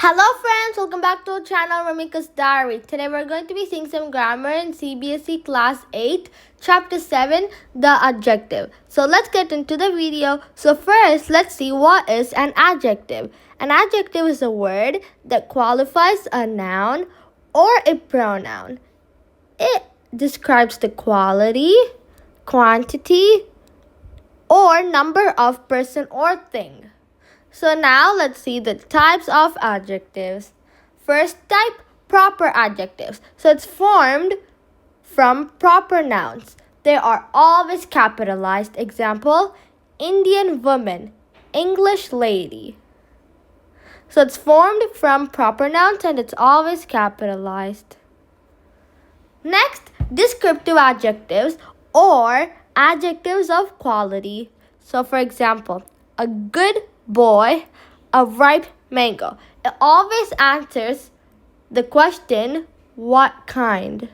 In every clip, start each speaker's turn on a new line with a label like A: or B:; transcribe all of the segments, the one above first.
A: Hello friends, welcome back to our channel Ramika's Diary. Today we're going to be seeing some grammar in CBSE Class 8, Chapter 7, the adjective. So let's get into the video. So first, let's see what is an adjective. An adjective is a word that qualifies a noun or a pronoun. It describes the quality, quantity, or number of person or thing. So now let's see the types of adjectives. First type, proper adjectives. So it's formed from proper nouns. They are always capitalized. Example, Indian woman, English lady. So it's formed from proper nouns and it's always capitalized. Next, descriptive adjectives or adjectives of quality. So for example, a good boy, a ripe mango. It always answers the question, what kind?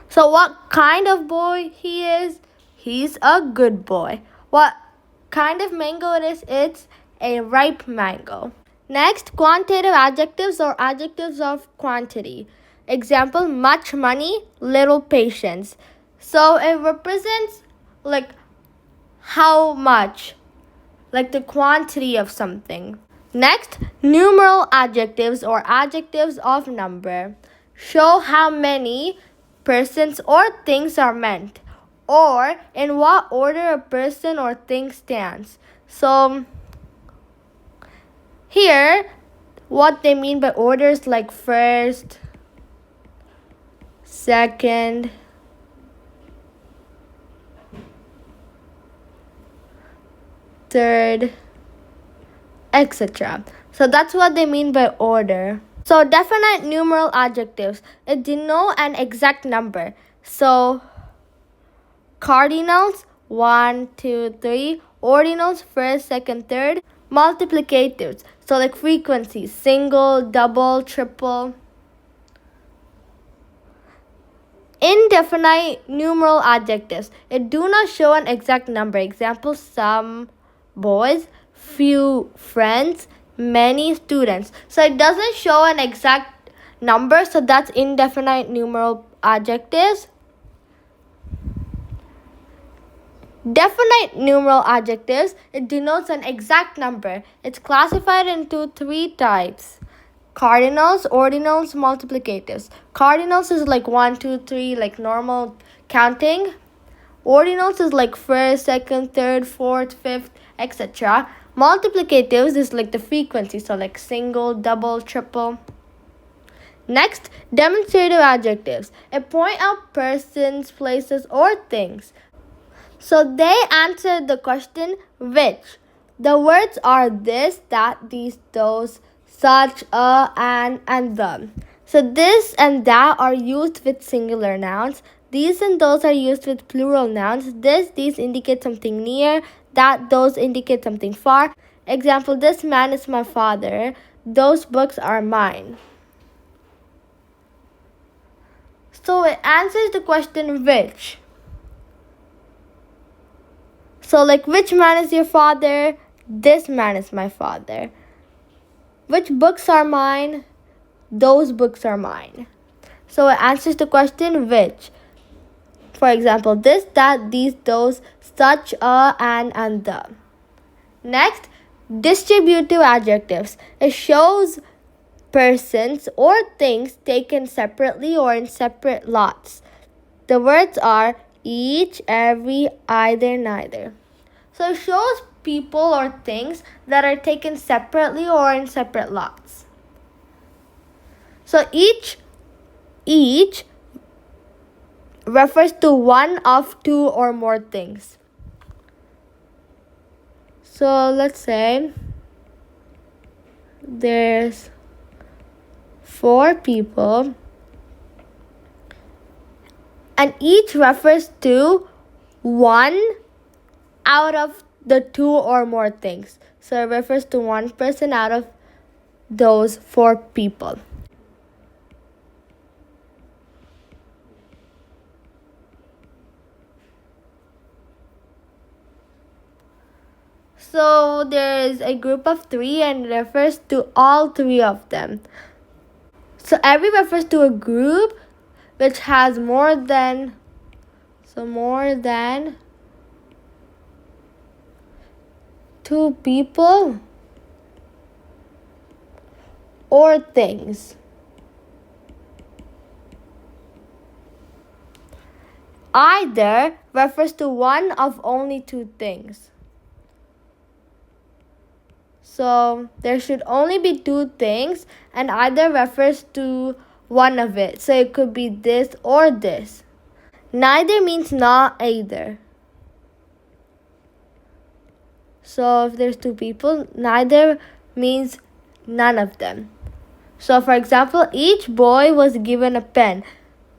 A: So what kind of boy he is? He's a good boy. What kind of mango it is? It's a ripe mango. Next, quantitative adjectives or adjectives of quantity. Example, much money, little patience. So it represents like how much, like the quantity of something. Next, numeral adjectives or adjectives of number. Show how many persons or things are meant, or in what order a person or thing stands. So here, what they mean by order is like first, second, third, etc. So that's what they mean by order. So definite numeral adjectives, it denote an exact number. So cardinals, 1, 2, 3. Ordinals, first, second, third. Multiplicatives, so like frequencies, single, double, triple. Indefinite numeral adjectives, it do not show an exact number. Example, some boys, few friends, many students. So it doesn't show an exact number, so that's indefinite numeral adjectives. Definite numeral adjectives, it denotes an exact number. It's classified into 3 types. Cardinals, ordinals, multiplicatives. Cardinals is like 1, 2, 3, like normal counting. Ordinals is like first, second, third, fourth, fifth, etc. Multiplicatives is like the frequency, so like single, double, triple. Next, demonstrative adjectives. It point out persons, places, or things. So they answered the question, which. The words are this, that, these, those, such, a, and the. So this and that are used with singular nouns. These and those are used with plural nouns. This, these indicate something near. That, those indicate something far. Example, this man is my father. Those books are mine. So it answers the question, which. So like, which man is your father? This man is my father. Which books are mine? Those books are mine. So it answers the question, which. For example, this, that, these, those, such, a, and the. Next, distributive adjectives. It shows persons or things taken separately or in separate lots. The words are each, every, either, neither. So it shows people or things that are taken separately or in separate lots. So each refers to one of 2 or more things. So let's say there's 4 people, and each refers to one out of the 2 or more things. So it refers to one person out of those 4 people. So there is a group of three and refers to all three of them. So every refers to a group which has more than two people or things. Either refers to one of only two things. So there should only be two things, and either refers to one of it. So it could be this or this. Neither means not either. So if there's two people, neither means none of them. So for example, each boy was given a pen.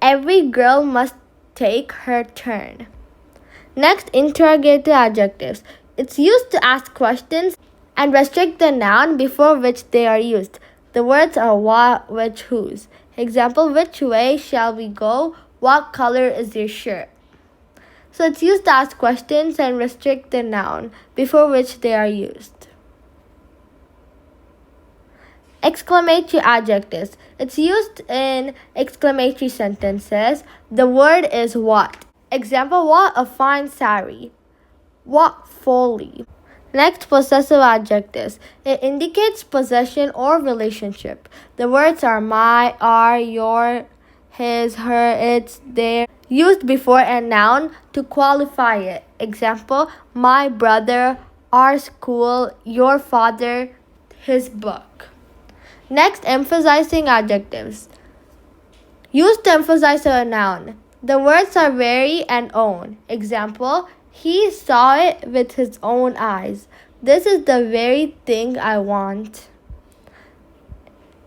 A: Every girl must take her turn. Next, interrogative adjectives. It's used to ask questions and restrict the noun before which they are used. The words are what, which, whose. Example, which way shall we go? What color is your shirt? So it's used to ask questions and restrict the noun before which they are used. Exclamatory adjectives. It's used in exclamatory sentences. The word is what. Example, what a fine sari. What folly. Next, possessive adjectives. It indicates possession or relationship. The words are my, our, your, his, her, its, their, used before a noun to qualify it. Example, my brother, our school, your father, his book. Next, emphasizing adjectives. Used to emphasize a noun. The words are very and own. Example, he saw it with his own eyes. This is the very thing I want.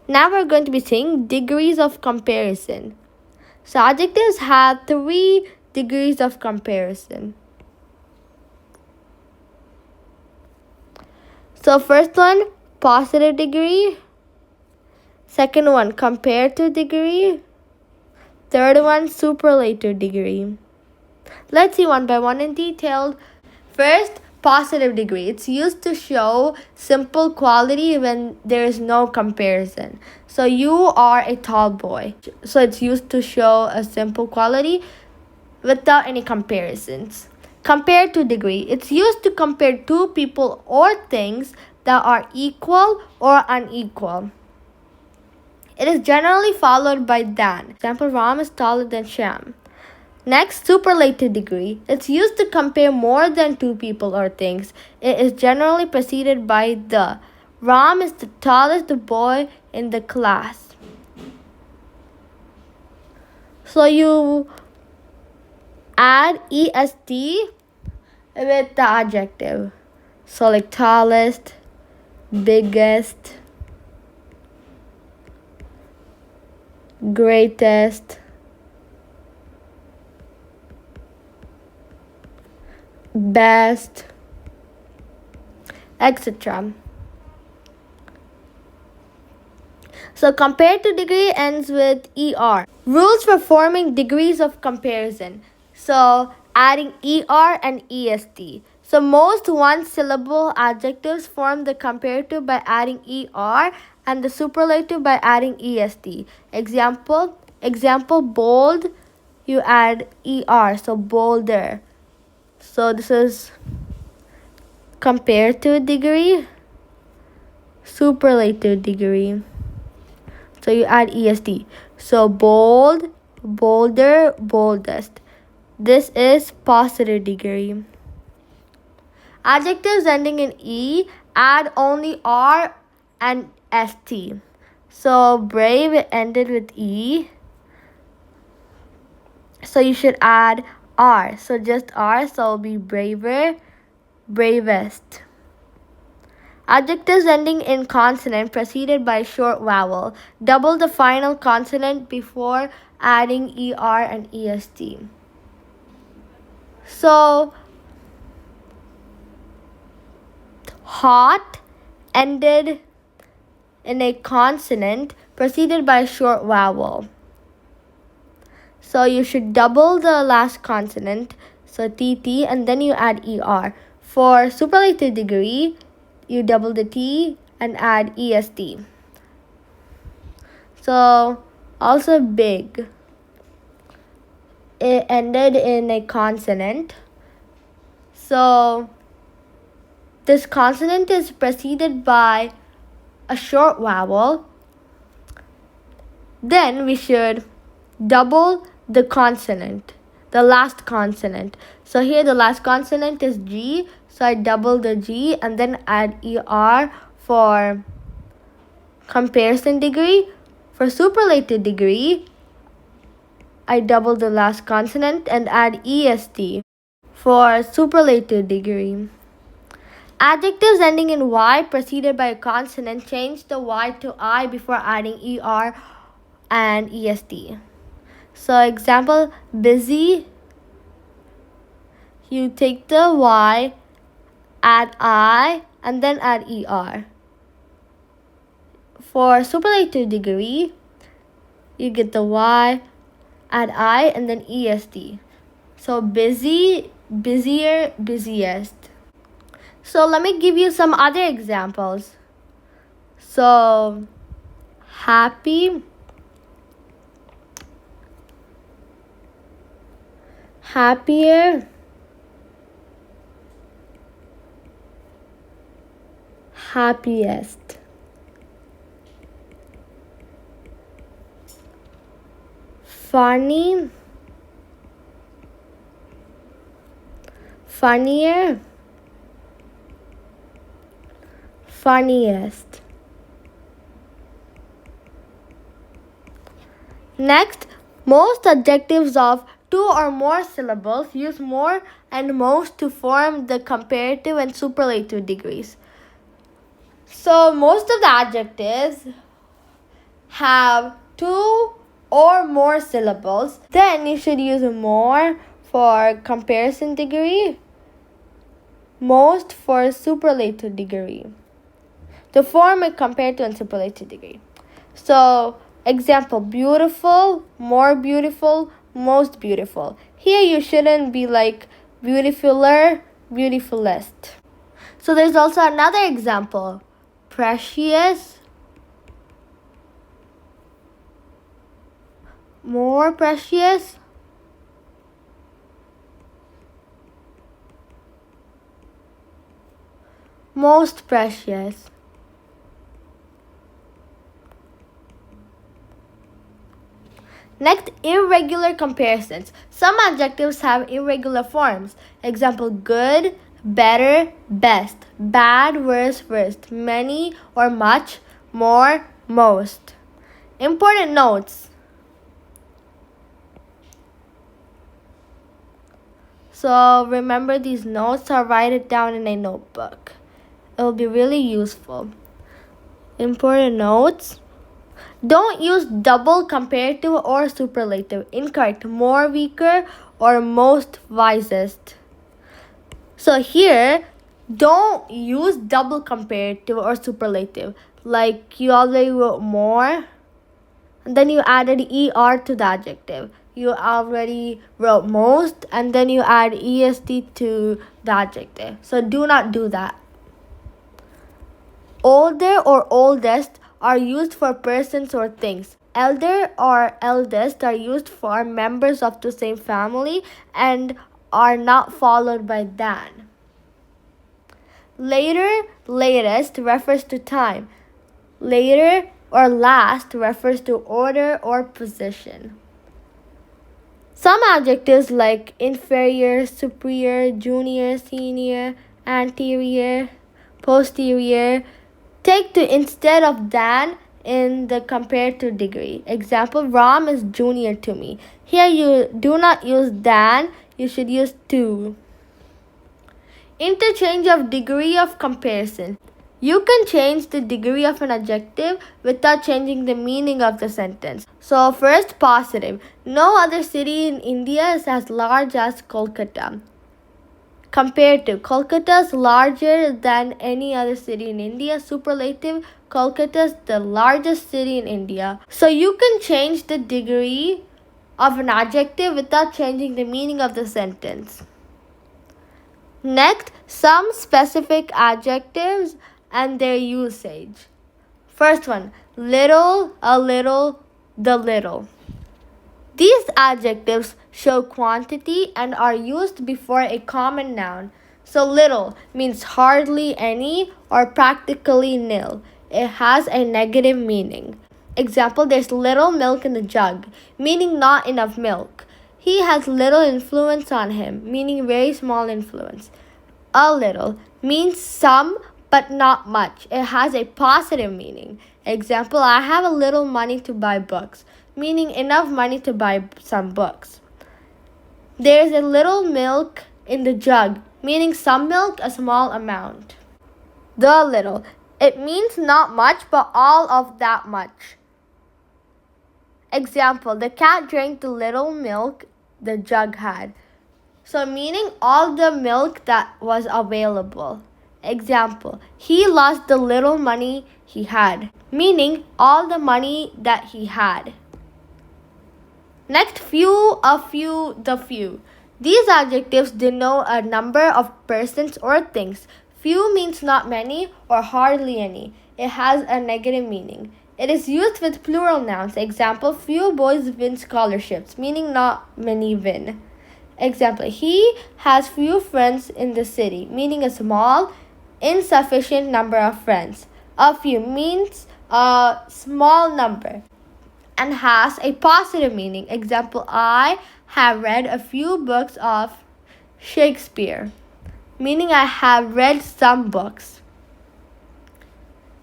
A: Now we're going to be seeing degrees of comparison. So adjectives have 3 degrees of comparison. So first one, positive degree. Second one, comparative degree. Third one, superlative degree. Let's see one by one in detail. First, positive degree. It's used to show simple quality when there is no comparison. So you are a tall boy. So it's used to show a simple quality without any comparisons. Comparative degree. It's used to compare two people or things that are equal or unequal. It is generally followed by than. Example, Ram is taller than Sham. Next, superlative degree. It's used to compare more than two people or things. It is generally preceded by the. Ram is the tallest boy in the class. So you add est with the adjective. So like tallest, biggest, greatest, best, etc. So comparative degree ends with er. Rules for forming degrees of comparison. So adding er and est. So most one-syllable adjectives form the comparative by adding er and the superlative by adding est. Example bold, you add er, so bolder. So this is comparative degree, superlative degree. So you add est. So bold, bolder, boldest. This is positive degree. Adjectives ending in e add only r and st. So brave ended with e. So you should add r. So just r. So it'll be braver, bravest. Adjectives ending in consonant preceded by short vowel. Double the final consonant before adding er and est. So hot ended in a consonant preceded by a short vowel. So you should double the last consonant, so tt, and then you add er. For superlative degree, you double the T and add est. So, also big. It ended in a consonant. So, this consonant is preceded by a short vowel. Then we should double the consonant, the last consonant. So here the last consonant is G. So I double the G and then add ER for comparison degree. For superlative degree, I double the last consonant and add EST for superlative degree. Adjectives ending in Y preceded by a consonant, change the Y to I before adding ER and EST. So example, busy, you take the Y, add I, and then add ER. For superlative degree, you get the Y, add I, and then EST. So busy, busier, busiest. So let me give you some other examples. So happy, happier, happiest. Funny, funnier, funniest. Next, most adjectives of 2 or more syllables use more and most to form the comparative and superlative degrees. So most of the adjectives have 2 or more syllables. Then you should use more for comparison degree, most for superlative degree to form a comparative and superlative degree. So example, beautiful, more beautiful, most beautiful. Here you shouldn't be like beautifuler, beautifulest. So there's also another example, precious, more precious, most precious. Next, irregular comparisons. Some adjectives have irregular forms. Example, good, better, best, bad, worse, worst, many or much, more, most. Important notes. So remember these notes or write it down in a notebook. It will be really useful. Important notes. Don't use double comparative or superlative. Incorrect. More weaker or most wisest. So here, don't use double comparative or superlative. Like you already wrote more, and then you added ER to the adjective. You already wrote most, and then you add EST to the adjective. So do not do that. Older or oldest are used for persons or things. Elder or eldest are used for members of the same family and are not followed by than. Later, latest refers to time. Later or last refers to order or position. Some adjectives like inferior, superior, junior, senior, anterior, posterior take to instead of than in the comparative degree. Example, Ram is junior to me. Here you do not use than, you should use to. Interchange of degree of comparison. You can change the degree of an adjective without changing the meaning of the sentence. So first, positive. No other city in India is as large as Kolkata. Comparative. Kolkata is larger than any other city in India. Superlative. Kolkata is the largest city in India. So you can change the degree of an adjective without changing the meaning of the sentence. Next, some specific adjectives and their usage. First one, little, a little, the little. These adjectives show quantity and are used before a common noun. So little means hardly any or practically nil. It has a negative meaning. Example, there's little milk in the jug, meaning not enough milk. He has little influence on him, meaning very small influence. A little means some but not much. It has a positive meaning. Example, I have a little money to buy books, meaning enough money to buy some books. There's a little milk in the jug, meaning some milk, a small amount. The little, it means not much but all of that much. Example, the cat drank the little milk the jug had. So meaning all the milk that was available. Example, he lost the little money he had, meaning all the money that he had. Next, few, a few, the few. These adjectives denote a number of persons or things. Few means not many or hardly any. It has a negative meaning. It is used with plural nouns. Example, few boys win scholarships, meaning not many win. Example, he has few friends in the city, meaning a small, insufficient number of friends. A few means a small number and has a positive meaning. Example, I have read a few books of Shakespeare, meaning I have read some books.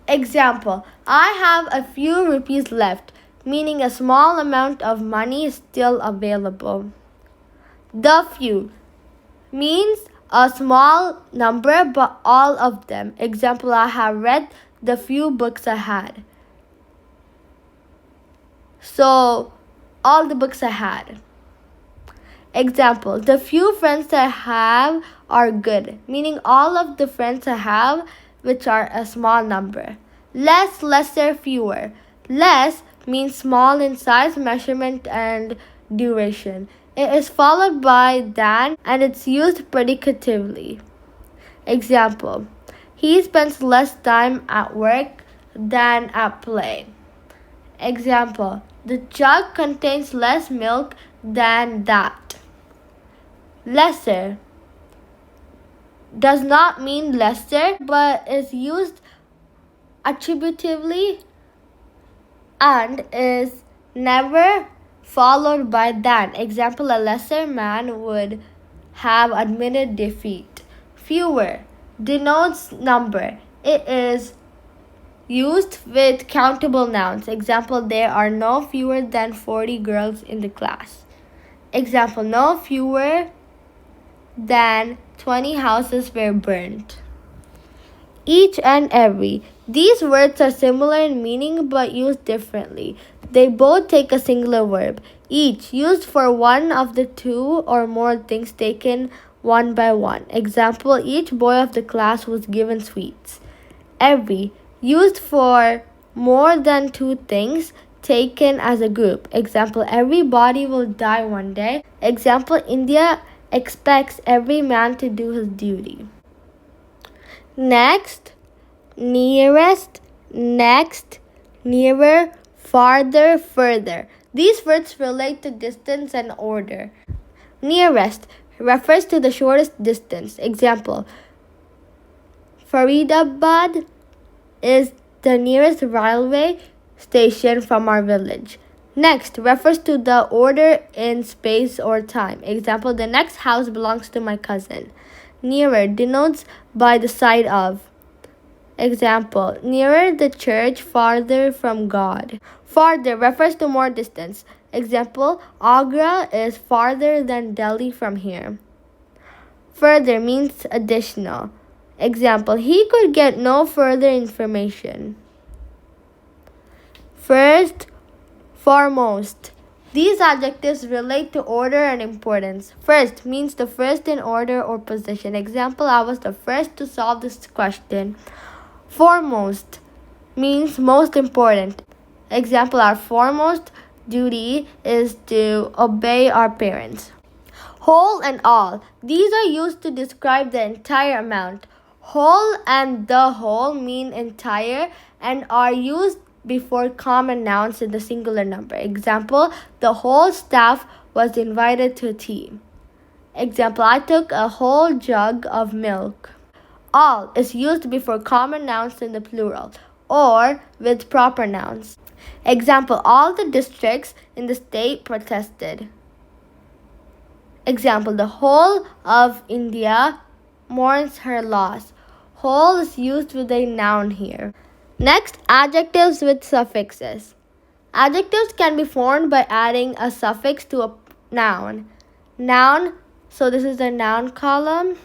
A: Example, I have a few rupees left, meaning a small amount of money is still available. The few means a small number but all of them. Example, I have read the few books I had. So, all the books I had. Example, the few friends I have are good, meaning all of the friends I have, which are a small number. Less, lesser, fewer. Less means small in size, measurement, and duration. It is followed by than and it's used predicatively. Example, he spends less time at work than at play. Example, the jug contains less milk than that. Lesser does not mean lesser but is used attributively and is never followed by than. Example, a lesser man would have admitted defeat. Fewer denotes number. It is used with countable nouns. Example, there are no fewer than 40 girls in the class. Example, no fewer than 20 houses were burnt. Each and every. These words are similar in meaning but used differently. They both take a singular verb. Each, used for one of the two or more things taken one by one. Example, each boy of the class was given sweets. Every, used for more than two things taken as a group. Example, everybody will die one day. Example, India expects every man to do his duty. Next, nearest, next, nearer, farther, further. These words relate to distance and order. Nearest refers to the shortest distance. Example, Faridabad is the nearest railway station from our village. Next refers to the order in space or time. Example, the next house belongs to my cousin. Nearer denotes by the side of. Example, nearer the church, farther from God. Farther refers to more distance. Example, Agra is farther than Delhi from here. Further means additional. Example, he could get no further information. First, foremost. These adjectives relate to order and importance. First means the first in order or position. Example, I was the first to solve this question. Foremost means most important. Example, our foremost duty is to obey our parents. Whole and all. These are used to describe the entire amount. Whole and the whole mean entire and are used before common nouns in the singular number. Example, the whole staff was invited to tea. Example, I took a whole jug of milk. All is used before common nouns in the plural or with proper nouns. Example, all the districts in the state protested. Example, the whole of India mourns her loss. Whole is used with a noun here. Next, adjectives with suffixes. Adjectives can be formed by adding a suffix to a noun. Noun, so this is the noun column.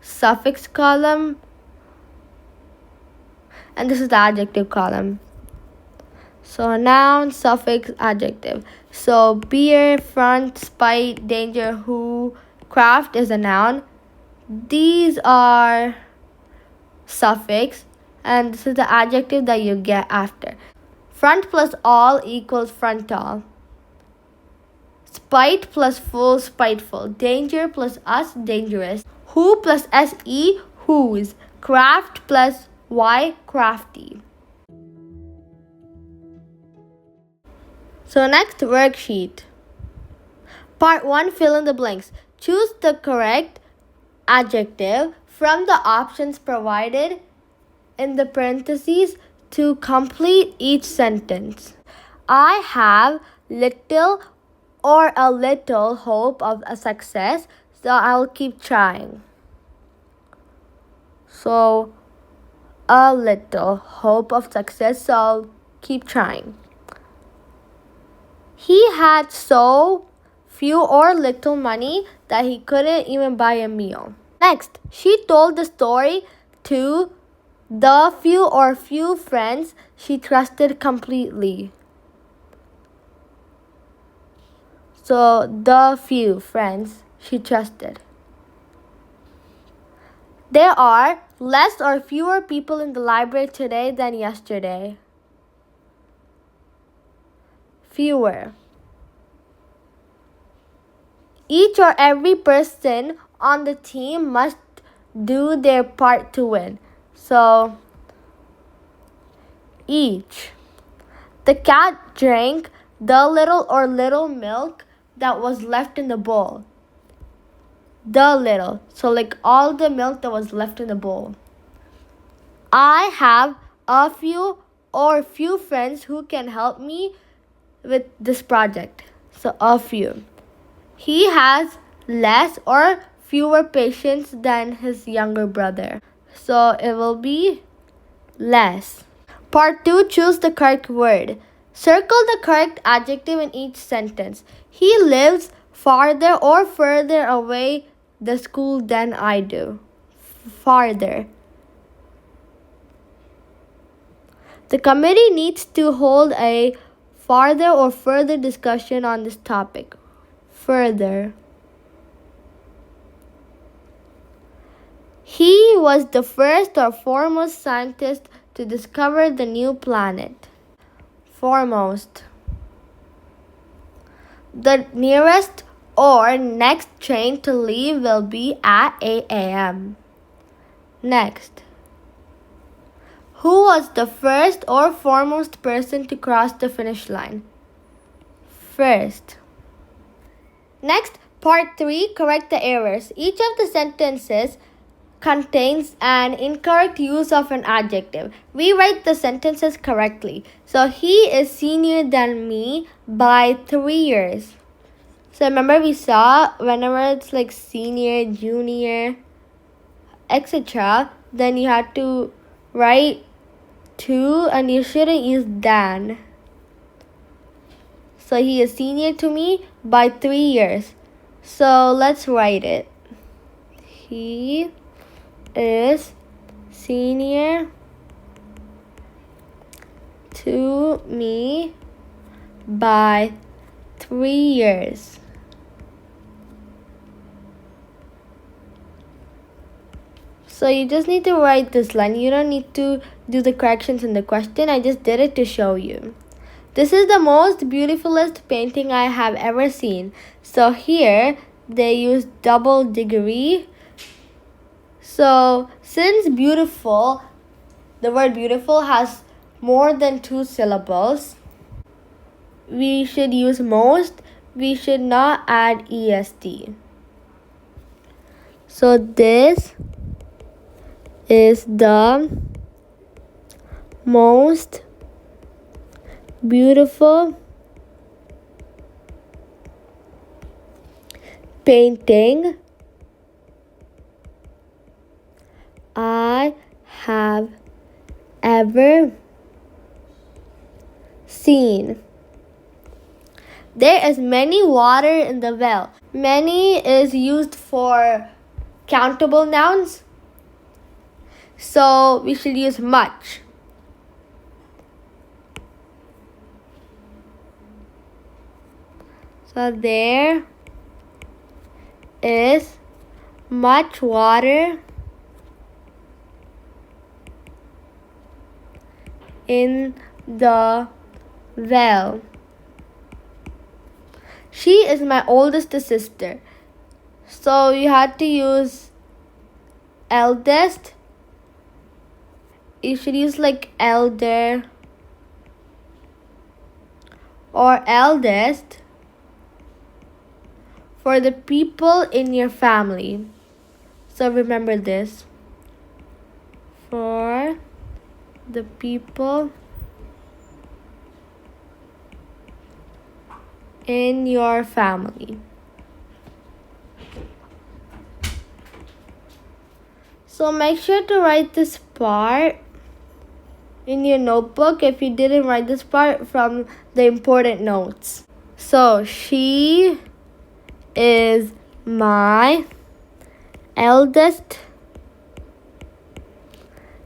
A: Suffix column. And this is the adjective column. So noun, suffix, adjective. So beer, front, spite, danger, who, craft is a noun. These are suffix and this is the adjective that you get after. Front plus all equals frontal. Spite plus full, spiteful. Danger plus us, dangerous. Who plus se, whose. Craft plus y, crafty. So next, worksheet. Part 1, fill in the blanks. Choose the correct adjective from the options provided in the parentheses to complete each sentence. I have little or a little hope of a success, so I'll keep trying. So, a little hope of success, so I'll keep trying. He had so few or little money that he couldn't even buy a meal. Next, she told the story to the few friends she trusted completely. So, the few friends she trusted. There are less or fewer people in the library today than yesterday. Fewer. Each or every person on the team must do their part to win. So, each. The cat drank the little milk that was left in the bowl. The little. So, like all the milk that was left in the bowl. I have a few friends who can help me with this project. So, a few. He has less or fewer patients than his younger brother. So it will be less. Part 2, choose the correct word. Circle the correct adjective in each sentence. He lives farther or further away the school than I do. Farther. The committee needs to hold a farther or further discussion on this topic. Further. He was the first or foremost scientist to discover the new planet. Foremost. The nearest or next train to leave will be at 8 a.m. Next. Who was the first or foremost person to cross the finish line? First. Next, part 3, correct the errors. Each of the sentences contains an incorrect use of an adjective. Rewrite the sentences correctly. So, he is senior than me by 3 years. So, remember we saw whenever it's like senior, junior, etc., then you have to write to and you shouldn't use than. So he is senior to me by 3 years. So let's write it. He is senior to me by 3 years. So you just need to write this line. You don't need to do the corrections in the question. I just did it to show you. This is the most beautifulest painting I have ever seen. So here they use double degree. So since beautiful, the word beautiful has more than 2 syllables, we should use most. We should not add est. So this is the most beautiful painting I have ever seen. There is many water in the well. Many is used for countable nouns, so we should use much. So there is much water in the well. She is my oldest sister. So you had to use eldest. You should use like elder or eldest for the people in your family. So remember this. For the people in your family. So make sure to write this part in your notebook if you didn't write this part from the important notes. So she is my eldest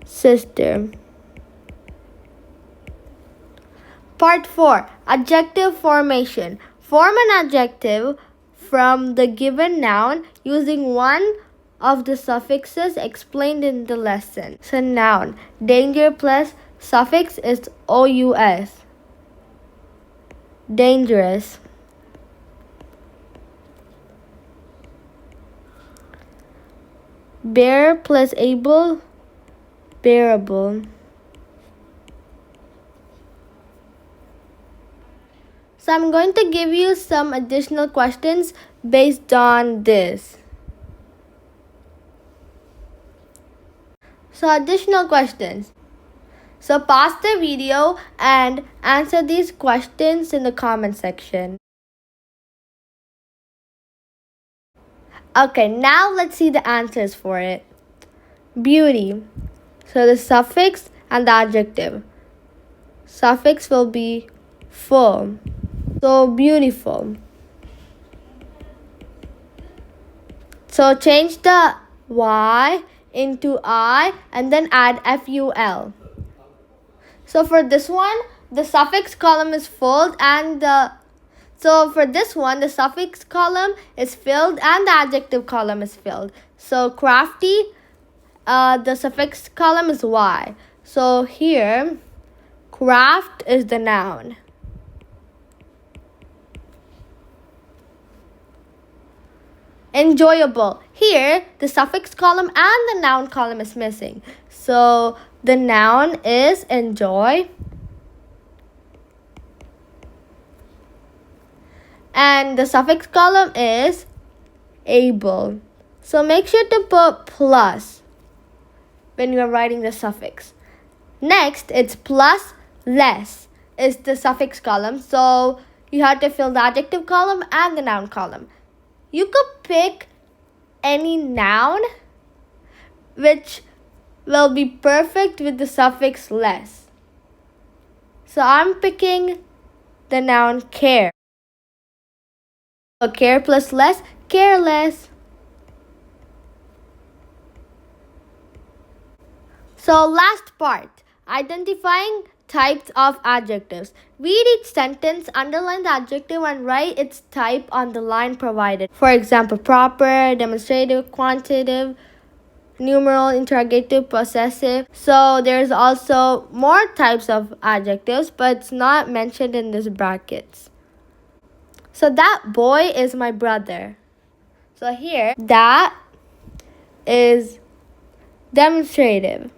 A: sister. Part 4. Adjective formation. Form an adjective from the given noun using one of the suffixes explained in the lesson. So noun. Danger plus suffix is ous. Dangerous. Bear plus able. Bearable. So I'm going to give you some additional questions based on this. So additional questions. So pause the video and answer these questions in the comment section. Okay, now let's see the answers for it. Beauty. So the suffix and the adjective. Suffix will be full. So beautiful. So change the Y into I and then add FUL. So for this one, the suffix column is filled and the suffix column is filled and the adjective column is filled. So crafty, the suffix column is Y. So here, craft is the noun. Enjoyable. Here, the suffix column and the noun column is missing. So the noun is enjoy. And the suffix column is able. So make sure to put plus when you are writing the suffix. Next, it's plus less is the suffix column. So you have to fill the adjective column and the noun column. You could pick any noun which will be perfect with the suffix less. So I'm picking the noun care. So care plus less, careless. So last part, identifying types of adjectives. Read each sentence, underline the adjective and write its type on the line provided. For example, proper, demonstrative, quantitative. numeral, interrogative, possessive. So there's also more types of adjectives, but it's not mentioned in these brackets. So that boy is my brother. So here, that is demonstrative.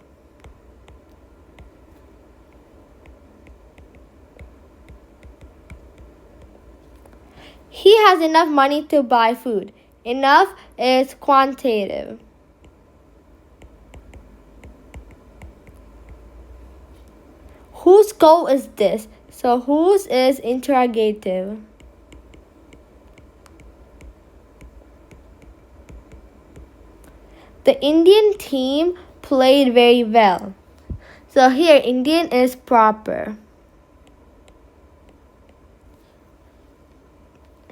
A: He has enough money to buy food. Enough is quantitative. Whose coat is this? So whose is interrogative. The Indian team played very well. So here, Indian is proper.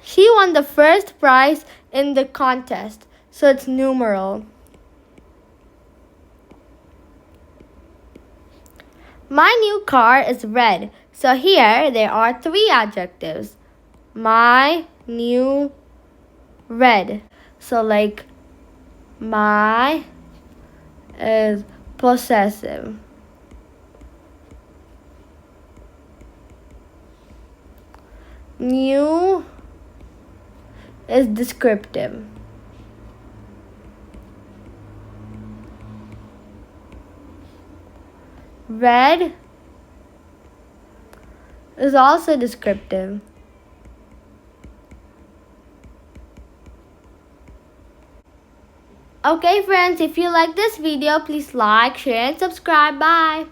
A: She won the first prize in the contest. So it's numeral. My new car is red. So here there are 3 adjectives. My new red. So like my is possessive. New is descriptive. Red is also descriptive. Okay friends, if you like this video, please like, share and subscribe. Bye.